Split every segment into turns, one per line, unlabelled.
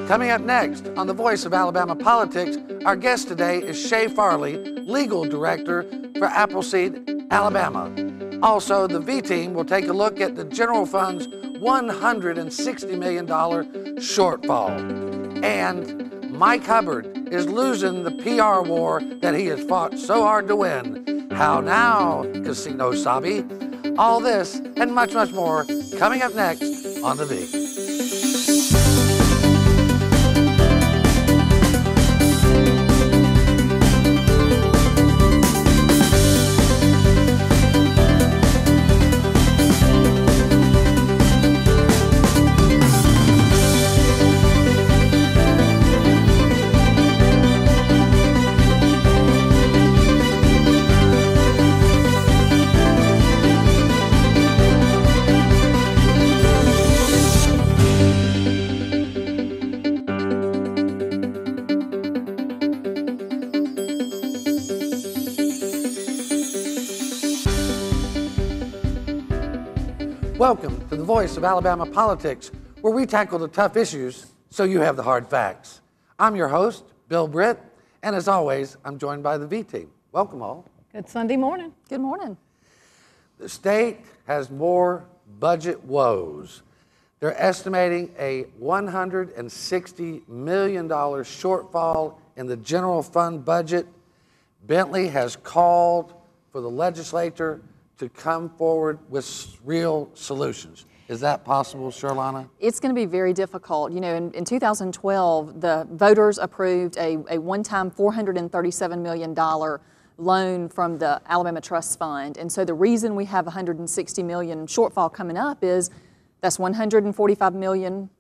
Coming up next on The Voice of Alabama Politics, our guest today is Shay Farley, Legal Director for Appleseed, Alabama. Also, the V-Team will take a look at the General Fund's $160 million shortfall. And Mike Hubbard is losing the PR war that he has fought so hard to win. How now, Casino Sabi? All this and much, much more coming up next on The V. Welcome to The Voice of Alabama Politics, where we tackle the tough issues so you have the hard facts. I'm your host, Bill Britt, and as always, I'm joined by the V-Team. Welcome all.
Good Sunday morning.
Good morning.
The state has more budget woes. They're estimating a $160 million shortfall in the general fund budget. Bentley has called for the legislature to come forward with real solutions. Is that possible, Sherlana?
It's going to be very difficult. You know, in 2012, the voters approved a one-time $437 million loan from the Alabama Trust Fund. And so the reason we have $160 million shortfall coming up is that's $145 million,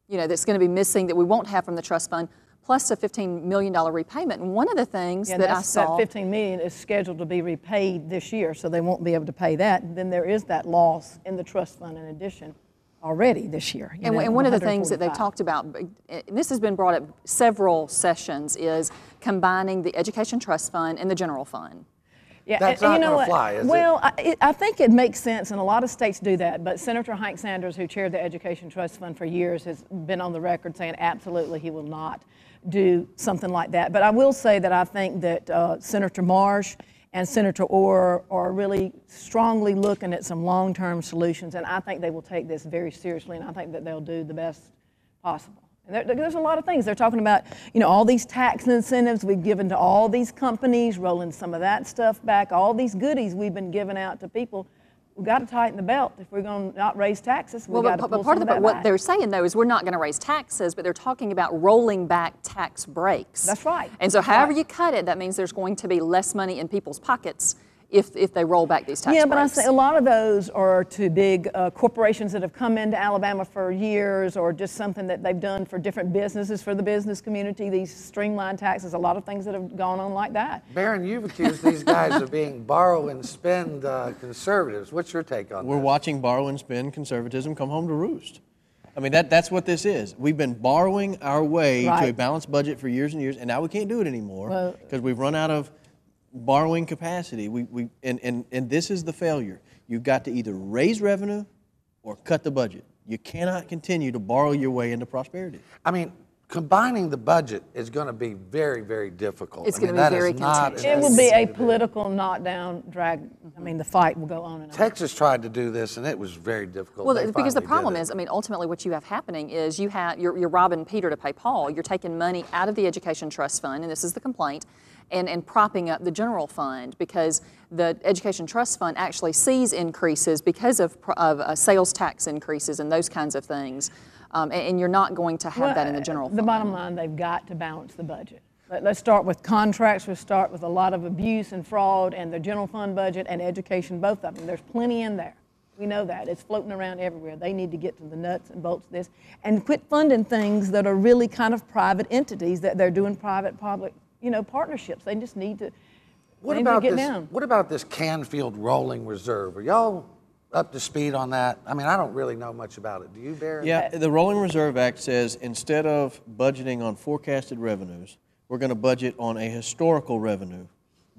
you know, that's going to be missing that we won't have from the trust fund, plus a $15 million repayment. And one of the things that I saw—
that $15 million is scheduled to be repaid this year, so they won't be able to pay that. And then there is that loss in the trust fund in addition already this year.
And one of the things that they've talked about, and this has been brought up several sessions, is combining the Education Trust Fund and the General Fund.
Yeah, that's not going to fly, is it?
Well, I think it makes sense, and a lot of states do that, but Senator Hank Sanders, who chaired the Education Trust Fund for years, has been on the record saying absolutely he will not do something like that. But I will say that I think that Senator Marsh and Senator Orr are really strongly looking at some long-term solutions, and I think they will take this very seriously, and I think that they'll do the best possible. And there's a lot of things. They're talking about, you know, all these tax incentives we've given to all these companies, rolling some of that stuff back, all these goodies we've been giving out to people. We've got to tighten the belt. If we're going to not raise taxes, we've got to pull some of that back.
What they're saying, though, is we're not going to raise taxes, but they're talking about rolling back tax breaks.
That's right.
And so however you cut it, that means there's going to be less money in people's pockets if they roll back these tax breaks.
Yeah, but I say a lot of those are to big corporations that have come into Alabama for years, or just something that they've done for different businesses, for the business community, these streamlined taxes, a lot of things that have gone on like that.
Barron, you've accused these guys of being borrow and spend conservatives. What's your take on
We're
this?
watching borrow and spend conservatism come home to roost. I mean, that's what this is. We've been borrowing our way to a balanced budget for years and years, and now we can't do it anymore because we've run out of borrowing capacity. And this is the failure. You've got to either raise revenue or cut the budget. You cannot continue to borrow your way into prosperity.
I mean, combining the budget is going to be very, very difficult.
It's going to be very contentious.
It will be a political knockdown, drag. I mean, the fight will go on and on.
Texas tried to do this, and it was very difficult.
Well, because the problem is, I mean, ultimately what you have happening is you're robbing Peter to pay Paul. You're taking money out of the Education Trust Fund, and this is the complaint, and propping up the general fund, because the Education Trust Fund actually sees increases because of sales tax increases and those kinds of things. And you're not going to have that in the general fund.
The bottom line, they've got to balance the budget. Let's start with contracts. We'll start with a lot of abuse and fraud, and the general fund budget and education, both of them. There's plenty in there. We know that. It's floating around everywhere. They need to get to the nuts and bolts of this and quit funding things that are really kind of private entities, that they're doing private-public, partnerships. They just need to, get down.
What about this Canfield rolling reserve? Are y'all up to speed on that? I mean, I don't really know much about it. Do you, Barry?
Yeah, the Rolling Reserve Act says instead of budgeting on forecasted revenues, we're going to budget on a historical revenue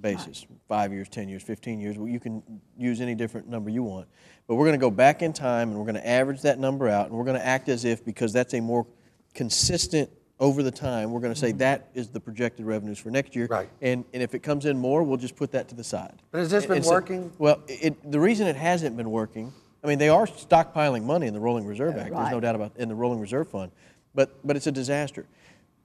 basis, 5 years, 10 years, 15 years. You can use any different number you want. But we're going to go back in time and we're going to average that number out, and we're going to act as if, because that's a more consistent over the time. We're going to say that is the projected revenues for next year.
Right.
And if it comes in more, we'll just put that to the side.
But has this been working?
Well, the reason it hasn't been working, I mean, they are stockpiling money in the Rolling Reserve Act. There's no doubt about in the Rolling Reserve Fund, but it's a disaster.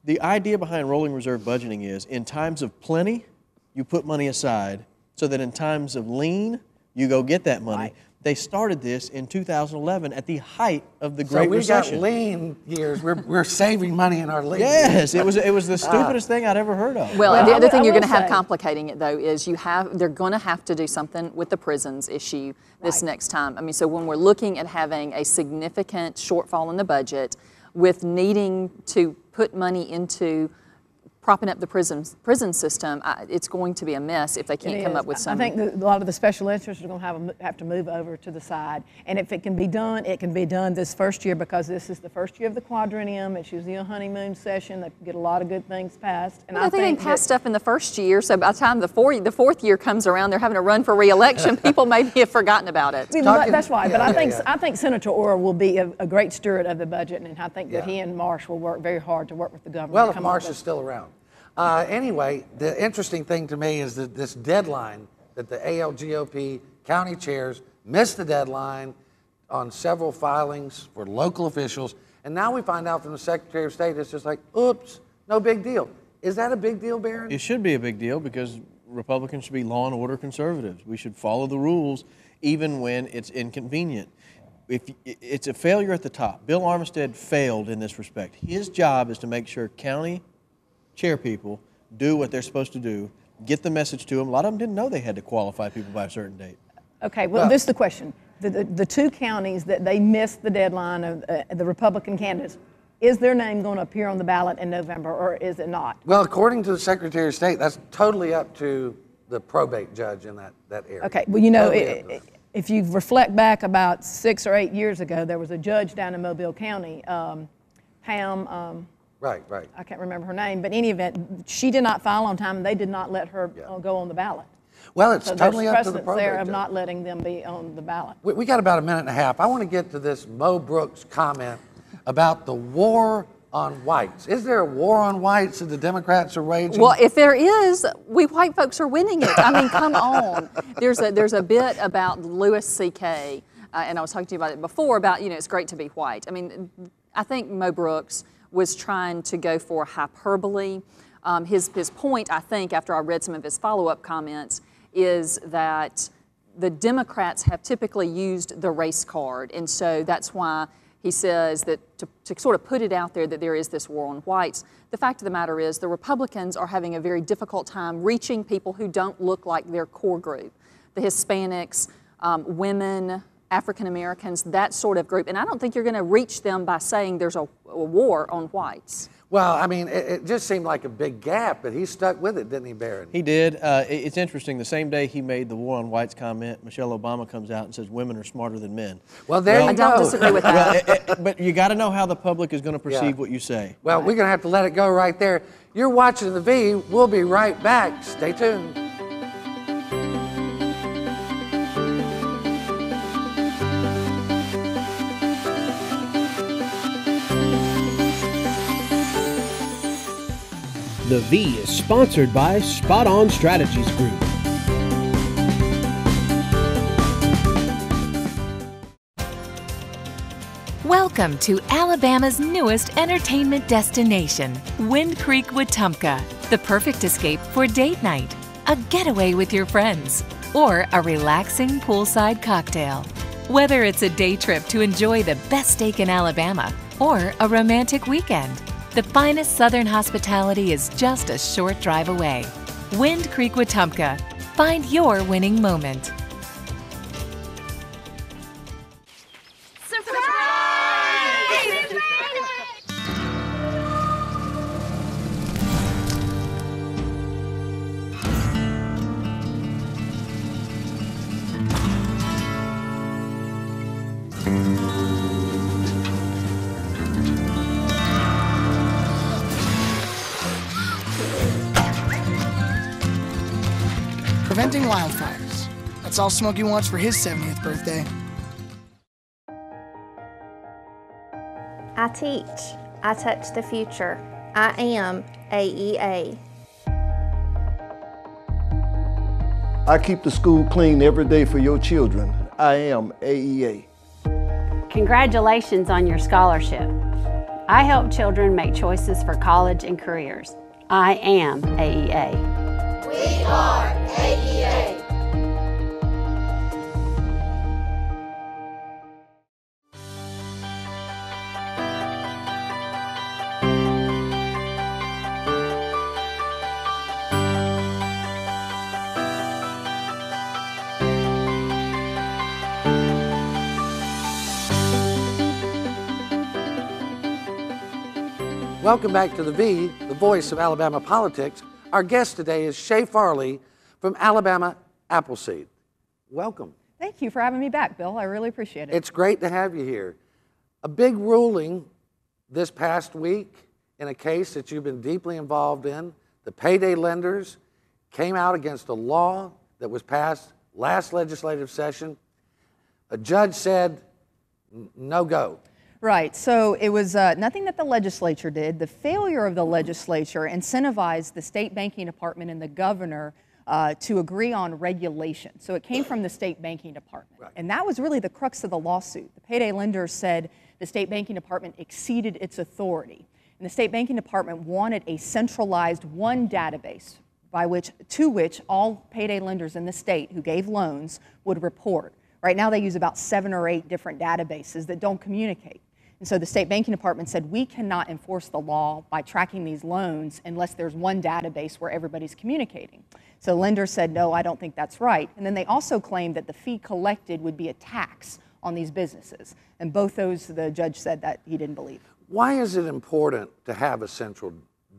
The idea behind rolling reserve budgeting is in times of plenty, you put money aside so that in times of lean, you go get that money.
Right.
They started this in 2011 at the height of the Great Recession.
So we got lean years. We're saving money in our lean.
Yes, it was the stupidest thing I'd ever heard of.
Well, and the other thing you're going to have
say,
complicating it, though, is they're going to have to do something with the prisons issue this next time. I mean, so when we're looking at having a significant shortfall in the budget with needing to put money into propping up the prison system, it's going to be a mess if they can't come up with something.
I think a lot of the special interests are going to have to move over to the side. And if it can be done, it can be done this first year, because this is the first year of the quadrennium. It's usually a honeymoon session. They get a lot of good things passed. And
I think they didn't pass stuff in the first year, so by the time the fourth year comes around, they're having to run for re-election. People maybe have forgotten about it.
That's right. But I think Senator Orr will be a great steward of the budget, and I think that he and Marsh will work very hard to work with the government.
Well, if Marsh is still around. Anyway, the interesting thing to me is that this deadline that the ALGOP county chairs missed the deadline on several filings for local officials, and now we find out from the Secretary of State it's just like, oops, no big deal. Is that a big deal, Barron?
It should be a big deal because Republicans should be law and order conservatives. We should follow the rules even when it's inconvenient. If it's a failure at the top. Bill Armistead failed in this respect. His job is to make sure county chair people do what they're supposed to do, get the message to them. A lot of them didn't know they had to qualify people by a certain date.
Okay, well, this is the question. The two counties that they missed the deadline of the Republican candidates, is their name going to appear on the ballot in November, or is it not?
Well, according to the Secretary of State, that's totally up to the probate judge in that area.
Okay, well, you know, if you reflect back about 6 or 8 years ago, there was a judge down in Mobile County, Pam...
Right.
I can't remember her name, but in any event, she did not file on time, and they did not let her go on the ballot.
Well, it's
so
totally up to the
probate
probate
there of
judge.
not letting them be on the ballot.
We got about a minute and a half. I want to get to this Mo Brooks comment about the war on whites. Is there a war on whites that the Democrats are waging?
Well, if there is, we white folks are winning it. I mean, come on. There's a bit about Louis C.K., and I was talking to you about it before, about, it's great to be white. I mean, I think Mo Brooks was trying to go for hyperbole. His point, I think, after I read some of his follow-up comments, is that the Democrats have typically used the race card, and so that's why he says that to sort of put it out there that there is this war on whites. The fact of the matter is the Republicans are having a very difficult time reaching people who don't look like their core group, the Hispanics, women, African Americans, that sort of group. And I don't think you're going to reach them by saying there's a war on whites.
Well, I mean, it just seemed like a big gap, but he stuck with it, didn't he, Barron?
He did. It's interesting. The same day he made the war on whites comment, Michelle Obama comes out and says women are smarter than men.
Well, there you go.
I don't disagree with that.
But you got to know how the public is going to perceive what you say.
Well, we're going to have to let it go right there. You're watching The V. We'll be right back. Stay tuned.
The V is sponsored by Spot On Strategies Group.
Welcome to Alabama's newest entertainment destination, Wind Creek, Wetumpka. The perfect escape for date night, a getaway with your friends, or a relaxing poolside cocktail. Whether it's a day trip to enjoy the best steak in Alabama or a romantic weekend, the finest Southern hospitality is just a short drive away. Wind Creek, Wetumpka. Find your winning moment.
Preventing wildfires. That's all Smokey wants for his 70th birthday.
I teach. I touch the future. I am AEA.
I keep the school clean every day for your children. I am AEA.
Congratulations on your scholarship. I help children make choices for college and careers. I am AEA.
We are AEA.
Welcome back to the voice of Alabama politics. Our guest today is Shay Farley from Alabama Appleseed. Welcome.
Thank you for having me back, Bill. I really appreciate it.
It's great to have you here. A big ruling this past week in a case that you've been deeply involved in. The payday lenders came out against a law that was passed last legislative session. A judge said, no go.
Right, so it was nothing that the legislature did. The failure of the legislature incentivized the state banking department and the governor to agree on regulation. So it came from the state banking department. Right. And that was really the crux of the lawsuit. The payday lenders said the state banking department exceeded its authority. And the state banking department wanted a centralized one database to which all payday lenders in the state who gave loans would report. Right now they use about 7 or 8 different databases that don't communicate. And so the state banking department said, we cannot enforce the law by tracking these loans unless there's one database where everybody's communicating. So lenders said, no, I don't think that's right. And then they also claimed that the fee collected would be a tax on these businesses. And both those, the judge said that he didn't believe.
Why is it important to have a central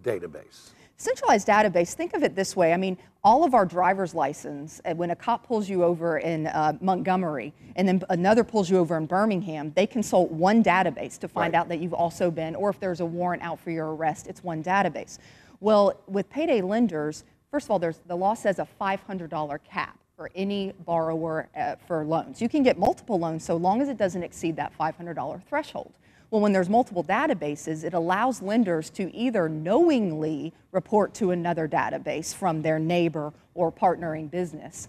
database?
Centralized database, think of it this way. I mean, all of our driver's license, when a cop pulls you over in Montgomery and then another pulls you over in Birmingham, they consult one database to find out that you've also been, or if there's a warrant out for your arrest, it's one database. Well, with payday lenders, first of all, the law says a $500 cap for any borrower for loans. You can get multiple loans so long as it doesn't exceed that $500 threshold. Well, when there's multiple databases, it allows lenders to either knowingly report to another database from their neighbor or partnering business.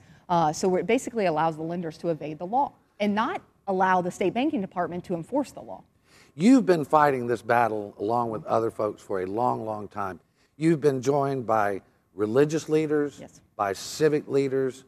So it basically allows the lenders to evade the law and not allow the state banking department to enforce the law.
You've been fighting this battle along with other folks for a long, long time. You've been joined by religious leaders, yes, by civic leaders.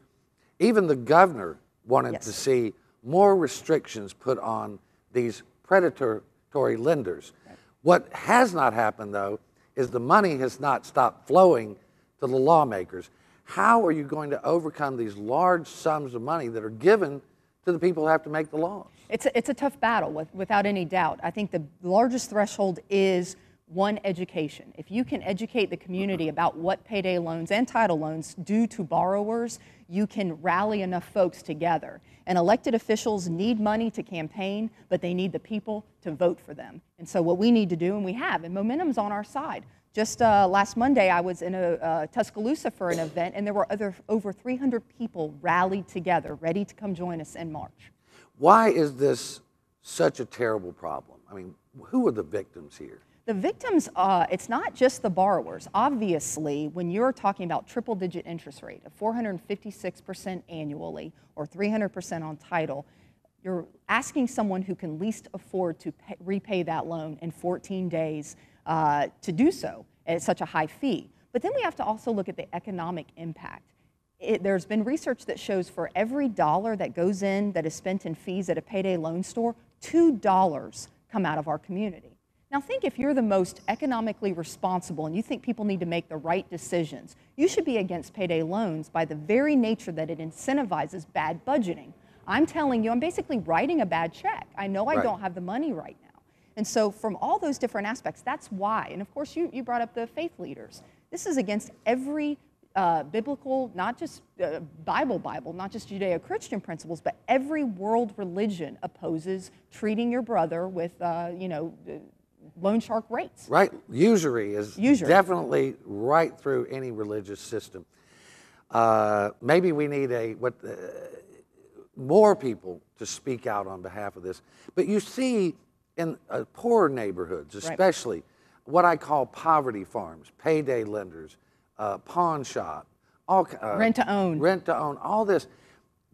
Even the governor wanted yes, to see more restrictions put on these predatory lenders. Right. What has not happened, though, is the money has not stopped flowing to the lawmakers. How are you going to overcome these large sums of money that are given to the people who have to make the laws?
It's a tough battle, without any doubt. I think the largest threshold is one, education. If you can educate the community about what payday loans and title loans do to borrowers, you can rally enough folks together. And elected officials need money to campaign, but they need the people to vote for them. And so what we need to do, and we have, and momentum's on our side. Just last Monday, I was in Tuscaloosa for an event, and there were over 300 people rallied together, ready to come join us in March.
Why is this such a terrible problem? I mean, who are the victims here?
The victims, it's not just the borrowers. Obviously, when you're talking about triple-digit interest rate of 456% annually or 300% on title, you're asking someone who can least afford to repay that loan in 14 days to do so at such a high fee. But then we have to also look at the economic impact. There's been research that shows for every dollar that goes in that is spent in fees at a payday loan store, $2 come out of our community. Now think if you're the most economically responsible and you think people need to make the right decisions, you should be against payday loans by the very nature that it incentivizes bad budgeting. I'm telling you, I'm basically writing a bad check. I know I don't have the money right now. And so from all those different aspects, that's why. And of course, you brought up the faith leaders. This is against every biblical, not just Bible, not just Judeo-Christian principles, but every world religion opposes treating your brother with, loan shark rates.
Right. Usury is definitely right through any religious system. Maybe we need more people to speak out on behalf of this. But you see in poorer neighborhoods, especially what I call poverty farms, payday lenders, pawn shop, all
rent to own,
all this.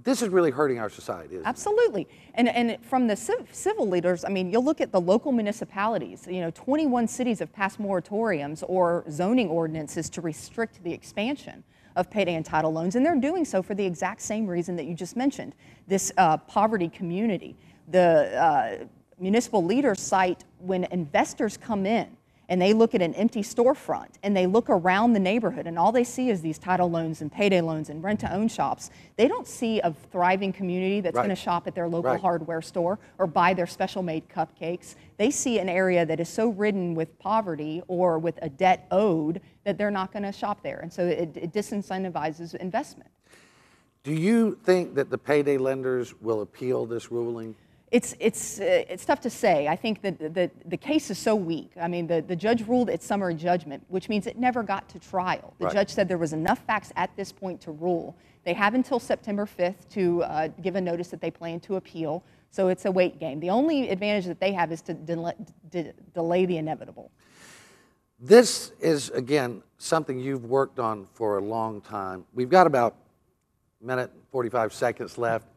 This is really hurting our society, isn't it?
Absolutely. And from the civil leaders, I mean, you'll look at the local municipalities. 21 cities have passed moratoriums or zoning ordinances to restrict the expansion of payday and title loans, and they're doing so for the exact same reason that you just mentioned, this poverty community. The municipal leaders cite when investors come in and they look at an empty storefront and they look around the neighborhood and all they see is these title loans and payday loans and rent-to-own shops, they don't see a thriving community that's going to shop at their local hardware store or buy their special-made cupcakes. They see an area that is so ridden with poverty or with a debt owed that they're not going to shop there. And so it disincentivizes investment.
Do you think that the payday lenders will appeal this ruling?
It's tough to say. I think that the case is so weak. I mean, the judge ruled at summary judgment, which means it never got to trial. The judge said there was enough facts at this point to rule. They have until September 5th to give a notice that they plan to appeal, so it's a wait game. The only advantage that they have is to delay the inevitable.
This is, again, something you've worked on for a long time. We've got about a minute and 45 seconds left.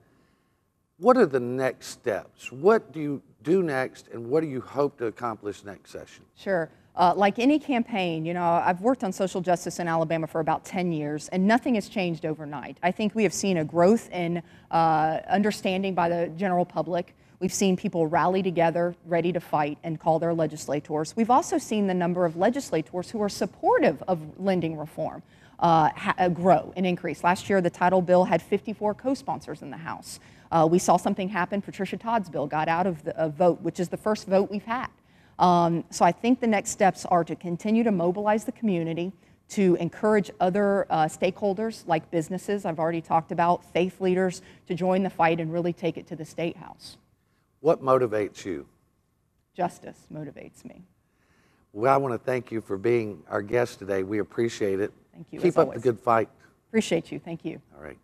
What are the next steps? What do you do next, and what do you hope to accomplish next session?
Sure. Like any campaign, I've worked on social justice in Alabama for about 10 years, and nothing has changed overnight. I think we have seen a growth in understanding by the general public. We've seen people rally together, ready to fight, and call their legislators. We've also seen the number of legislators who are supportive of lending reform grow and increase. Last year, the title bill had 54 co-sponsors in the House. We saw something happen. Patricia Todd's bill got out of the vote, which is the first vote we've had. So I think the next steps are to continue to mobilize the community, to encourage other stakeholders like businesses, I've already talked about, faith leaders, to join the fight and really take it to the State House.
What motivates you?
Justice motivates me.
Well, I want to thank you for being our guest today. We appreciate it.
Thank you.
Keep up the good fight.
Appreciate you. Thank you.
All right.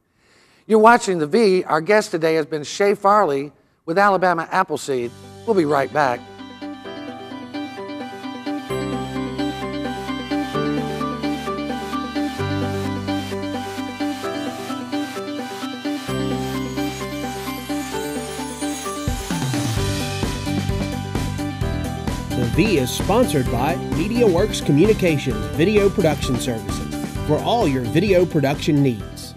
You're watching The V. Our guest today has been Shay Farley with Alabama Appleseed. We'll be right back.
The V is sponsored by MediaWorks Communications Video Production Services for all your video production needs.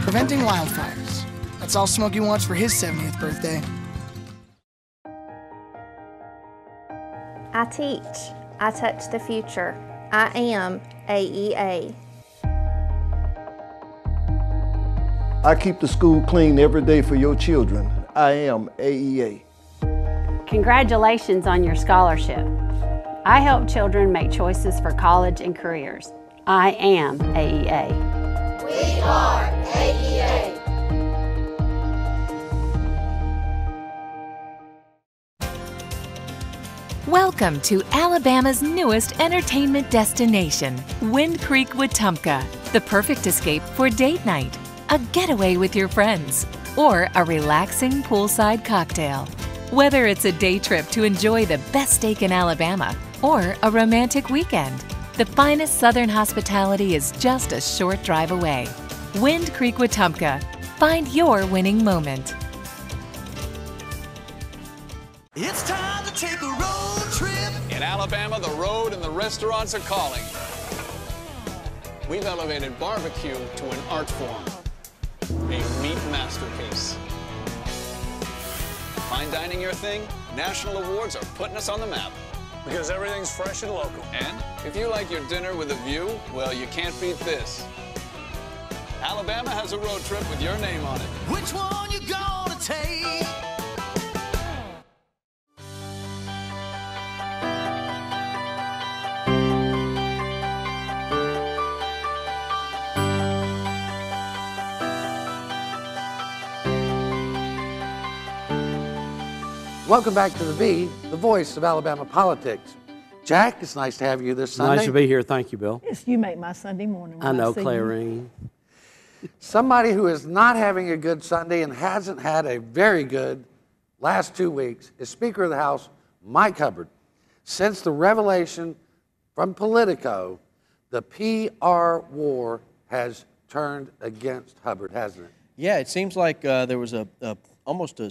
Preventing wildfires. That's all Smokey wants for his 70th birthday.
I teach. I touch the future. I am AEA.
I keep the school clean every day for your children. I am AEA.
Congratulations on your scholarship. I help children make choices for college and careers. I am AEA.
We are AEA.
Welcome to Alabama's newest entertainment destination, Wind Creek, Wetumpka, the perfect escape for date night, a getaway with your friends, or a relaxing poolside cocktail. Whether it's a day trip to enjoy the best steak in Alabama or a romantic weekend, the finest Southern hospitality is just a short drive away. Wind Creek, Wetumpka. Find your winning moment.
It's time to take a road trip. In Alabama, the road and the restaurants are calling. We've elevated barbecue to an art form, a meat masterpiece. Fine dining your thing? National awards are putting us on the map. Because everything's fresh and local. And if you like your dinner with a view, well, you can't beat this. Alabama has a road trip with your name on it. Which one you gonna take?
Welcome back to the V, the voice of Alabama politics. Jack, it's nice to have you this Sunday.
Nice to be here. Thank you, Bill.
Yes, you make my Sunday morning.
I know, Clarine.
Somebody who is not having a good Sunday and hasn't had a very good last 2 weeks is Speaker of the House Mike Hubbard. Since the revelation from Politico, the PR war has turned against Hubbard, hasn't it?
Yeah, it seems like there was almost a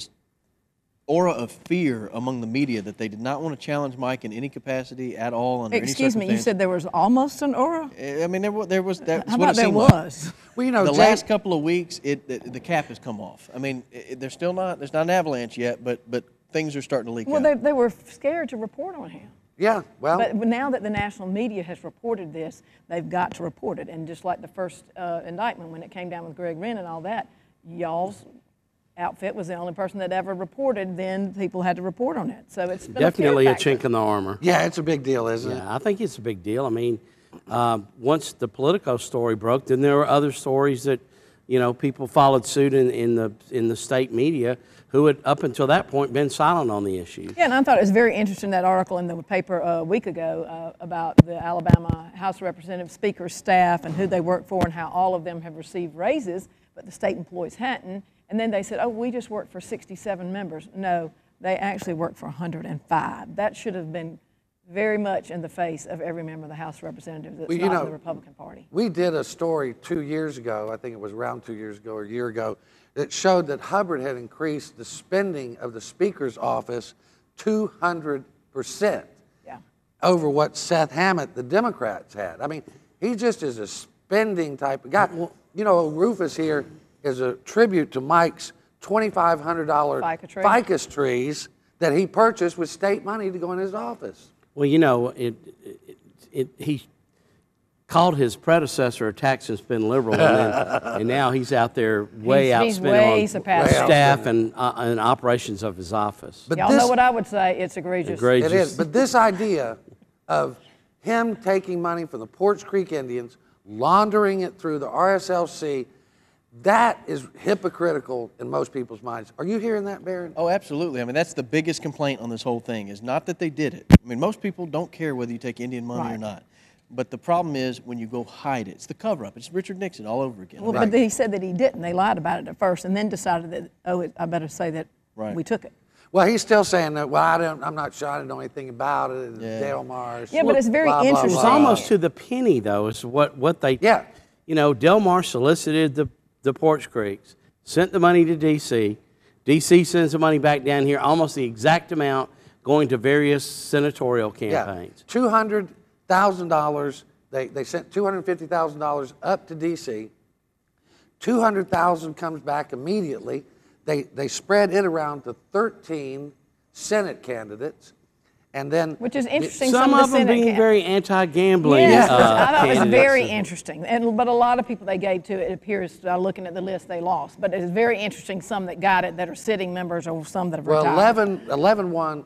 aura of fear among the media that they did not want to challenge Mike in any capacity at all under any circumstance.
Excuse me, you said there was almost an aura?
I mean, there was. That's
How
what
about
it seemed
there
like.
was?
Well, you know,
the last couple of weeks, the cap has come off. I mean, there's not an avalanche yet, but things are starting to leak out.
Well, they were scared to report on him.
Yeah, well.
But now that the national media has reported this, they've got to report it. And just like the first indictment, when it came down with Greg Wren and all that, y'all's outfit was the only person that ever reported, then people had to report on it. So it's been
definitely a
factor.
chink in the armor.
Yeah, it's a big deal, isn't it?
Yeah, I think it's a big deal. I mean, once the Politico story broke, then there were other stories that, people followed suit in the state media who had up until that point been silent on the issue.
Yeah, and I thought it was very interesting, that article in the paper a week ago about the Alabama House of Representatives Speaker's staff and who they work for and how all of them have received raises, but the state employees hadn't. And then they said, oh, we just work for 67 members. No, they actually work for 105. That should have been very much in the face of every member of the House of Representatives that's not in the Republican Party.
We did a story 2 years ago, I think it was around 2 years ago or a year ago, that showed that Hubbard had increased the spending of the Speaker's office 200% over what Seth Hammett, the Democrats, had. I mean, he just is a spending type of guy. Well, Rufus here is a tribute to Mike's $2,500 ficus trees that he purchased with state money to go in his office.
Well, he called his predecessor a tax and spend liberal, and now he's out there outspending on staff and operations of his office.
But y'all know what I would say? It's egregious.
It is. But this idea of him taking money from the Porch Creek Indians, laundering it through the RSLC, that is hypocritical in most people's minds. Are you hearing that, Barron?
Oh, absolutely. I mean, that's the biggest complaint on this whole thing, is not that they did it. I mean, most people don't care whether you take Indian money or not. But the problem is when you go hide it. It's the cover-up. It's Richard Nixon all over again.
Well, but he said that he didn't. They lied about it at first and then decided that, I better say that we took it.
Well, he's still saying that, I'm not sure, I don't know anything about it. Del Mar's.
Yeah, but it's very interesting.
It's almost to the penny, though, is what they...
Yeah.
Del Mar solicited the Porch Creeks, sent the money to D.C. D.C. sends the money back down here, almost the exact amount going to various senatorial campaigns.
Yeah. $200,000, they sent $250,000 up to D.C. $200,000 comes back immediately. They spread it around to 13 Senate candidates. And then,
which is interesting.
Some of them being very anti-gambling.
Yes, I thought it was very interesting. But a lot of people they gave to it appears, looking at the list, they lost. But it's very interesting. Some that got it that are sitting members, or some that have retired.
11 won.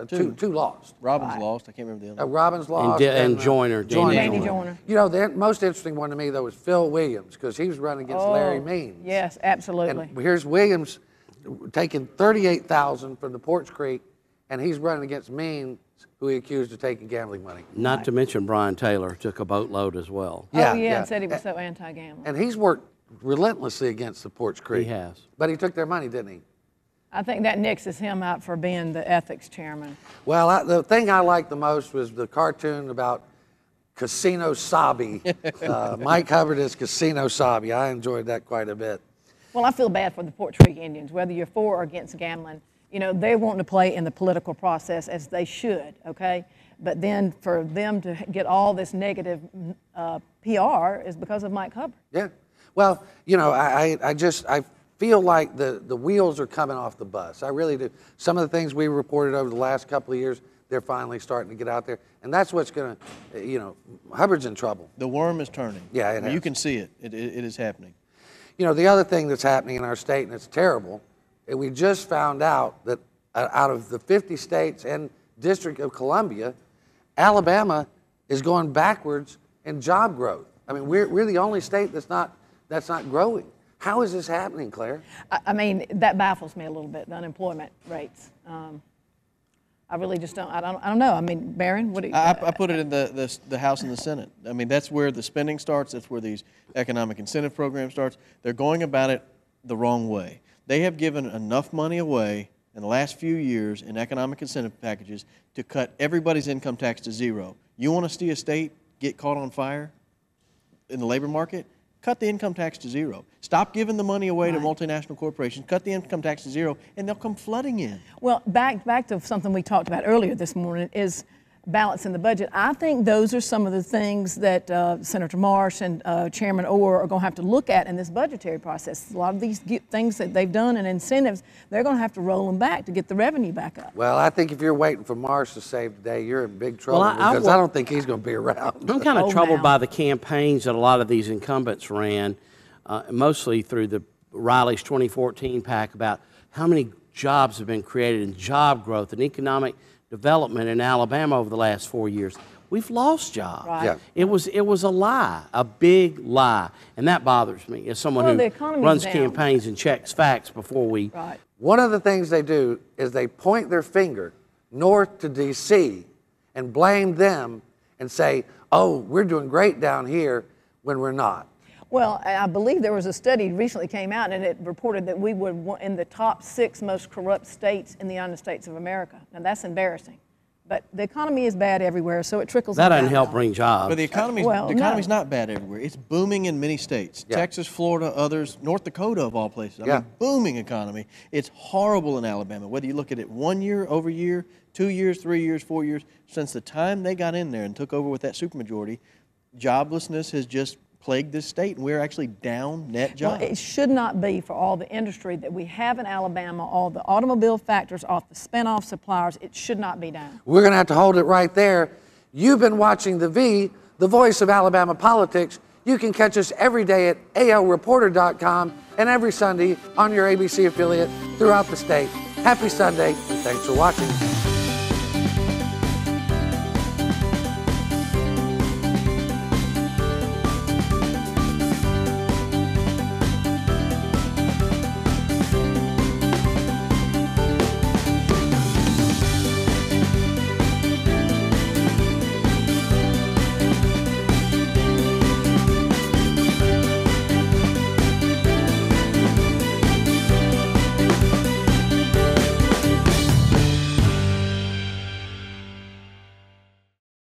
Two lost.
Robbins lost. I can't remember the other.
Robbins lost.
And Joyner.
Randy Joyner.
The most interesting one to me, though, was Phil Williams, because he was running against Larry Means.
Yes, absolutely.
And here's Williams taking $38,000 from the Porch Creek, and he's running against Means, who he accused of taking gambling money.
Not to mention Brian Taylor took a boatload as well.
And said he was so anti-gambling.
And he's worked relentlessly against the Porch Creek.
He has.
But he took their money, didn't he?
I think that nixes him out for being the ethics chairman.
Well, the thing I liked the most was the cartoon about Casino Sabi. Mike Hubbard is Casino Sabi. I enjoyed that quite a bit.
Well, I feel bad for the Porch Creek Indians, whether you're for or against gambling. They want to play in the political process as they should, okay? But then for them to get all this negative PR is because of Mike Hubbard.
Yeah. Well, I feel like the wheels are coming off the bus. I really do. Some of the things we reported over the last couple of years, they're finally starting to get out there. And that's what's going to, Hubbard's in trouble.
The worm is turning.
Yeah,
you can see it. It is happening.
The other thing that's happening in our state, and it's terrible, we just found out that out of the 50 states and District of Columbia, Alabama is going backwards in job growth. I mean, we're the only state that's not growing. How is this happening, Claire?
I mean, that baffles me a little bit, the unemployment rates. I really just don't, I don't know. I mean, Barron, what do you?
I put it in the House and the Senate. I mean, that's where the spending starts. That's where these economic incentive programs starts. They're going about it the wrong way. They have given enough money away in the last few years in economic incentive packages to cut everybody's income tax to zero. You want to see a state get caught on fire in the labor market? Cut the income tax to zero. Stop giving the money away to multinational corporations. Cut the income tax to zero, and they'll come flooding in.
Well, back to something we talked about earlier this morning is balancing the budget. I think those are some of the things that Senator Marsh and Chairman Orr are going to have to look at in this budgetary process. A lot of these things that they've done and incentives, they're going to have to roll them back to get the revenue back up.
Well, I think if you're waiting for Marsh to save the day, you're in big trouble because I don't think he's going to be around.
I'm kind of troubled by the campaigns that a lot of these incumbents ran, mostly through the Riley's 2014 PAC, about how many jobs have been created in job growth and economic development in Alabama over the last 4 years. We've lost jobs.
Right. Yeah.
It was a lie, a big lie, and that bothers me as someone who runs campaigns and checks facts before we.
Right.
One of the things they do is they point their finger north to D.C. and blame them and say, "Oh, we're doing great down here," when we're not.
Well, I believe there was a study recently came out, and it reported that we were in the top 6 most corrupt states in the United States of America. Now, that's embarrassing. But the economy is bad everywhere, so it trickles down.
That doesn't help bring jobs.
But the economy's not bad everywhere. It's booming in many states. Yeah. Texas, Florida, others, North Dakota of all places. I mean, booming economy. It's horrible in Alabama, whether you look at it 1 year over year, 2 years, 3 years, 4 years. Since the time they got in there and took over with that supermajority, joblessness has just plagued this state, and we're actually down net jobs.
Well, it should not be for all the industry that we have in Alabama, all the automobile factors, off the spin-off suppliers. It should not be down.
We're going to have to hold it right there. You've been watching The V, the voice of Alabama politics. You can catch us every day at alreporter.com and every Sunday on your ABC affiliate throughout the state. Happy Sunday, and thanks for watching.